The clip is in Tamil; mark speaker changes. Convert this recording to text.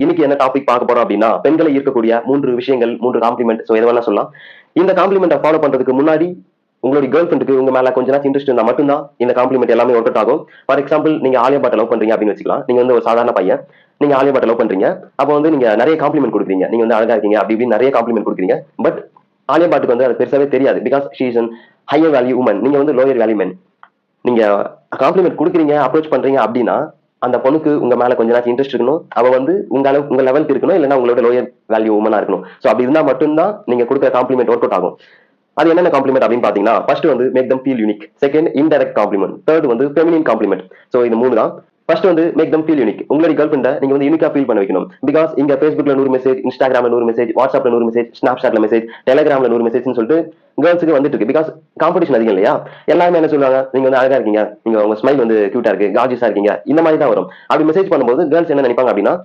Speaker 1: இன்னைக்கு என்ன டாபிக் பார்க்க போறோம் அப்படின்னா, பெண்களை ஈர்க்கக்கூடிய 3 விஷயங்கள், 3 காம்ப்ளிமெண்ட். சோ எது வேணா சொல்லலாம். இந்த காம்ப்ளிமெண்ட்ட ஃபாலோ பண்றதுக்கு முன்னாடி உங்களுடைய கேர்ள் ஃப்ரெண்டுக்கு உங்க மேல கொஞ்சம் இன்ட்ரெஸ்ட் இருந்தா மட்டும்தான் இந்த காம்ப்ளிமெண்ட் எல்லாமே ஒர்க் அவுட் ஆகும். ஃபார் எக்ஸாம்பிள், நீங்க ஆலியா பட்ட லவ் பண்றீங்க அப்படின்னு வச்சுக்கலாம். நீங்க வந்து ஒரு சாதாரண பையன். நீங்க ஆலியா பட்ட லவ் பண்றீங்க. அப்போ வந்து நீங்க நிறைய காம்ப்ளிமெண்ட் கொடுக்குறீங்க. நீங்க வந்து அழகா இருக்கீங்க அப்படி இப்படின்னு நிறைய காம்ப்ளிமெண்ட் கொடுக்குறீங்க. பட் ஆலியா பாட்டுக்கு வந்து அது பெருசாவே தெரியாது. Because she is an higher value woman. நீங்க வந்து லோயர் வேல்யூ மென். நீங்க காம்ப்ளிமெண்ட் கொடுக்குறீங்க, அப்ரோச் பண்றீங்க அப்படின்னா அந்த பொண்ணுக்கு உங்க மேல கொஞ்சம் இன்ட்ரெஸ்ட் இருக்கணும். அவ வந்து உங்க லெவலுக்கு இருக்கணும், இல்லைன்னா உங்களோட லோயர் வேல்யூ உமனா இருக்கணும். சோ அப்படி இருந்தா மட்டும்தான் நீங்க கொடுக்குற காம்ப்ளிமெண்ட் ஒர்க் அவுட் ஆகும். அது என்னென்ன காம்ப்ளிமெண்ட் அப்படின்னு பாத்தீங்கன்னா, ஃபர்ஸ்ட் வந்து make them feel unique, second indirect compliment, third வந்து ஃபெமினின் காம்ப்ளிமெண்ட். சோ இது 3 தான். ஃபர்ஸ்ட் வந்து மேக் தம் ஃபீல் யூனிக். உங்களுடைய கேர்ள் ஃப்ரெண்டை நீங்க வந்து யூனிக்கா ஃபீல் பண்ண வைக்கணும். பிகாஸ் இங்க ஃபேஸ்புக்ல 100 மெசேஜ், இன்ஸ்டாகிராம்ல 100 மெசேஜ், வாட்ஸ்அப்ல 100 மெசேஜ், ஸ்னாப்சாட்ல மெசேஜ், டெலிகிராம்ல 100 மெசேஜ்னு சொல்லிட்டு கேர்ள்ஸுக்கு வந்துட்டு இருக்கு. பிகாஸ் காம்படிஷன் அதிகம் இல்லையா? எல்லாருமே என்ன சொல்லுவாங்க, நீங்க வந்து அழகா இருக்கீங்க, நீங்க உங்க ஸ்மைல் வந்து கியூட்டா இருக்கு, கார்ஜியஸா இருக்கீங்க, இந்த மாதிரி தான் வரும். அப்படி மெசேஜ் பண்ணும்போது கேர்ள்ஸ் என்ன நினைப்பாங்க அப்படின்னா,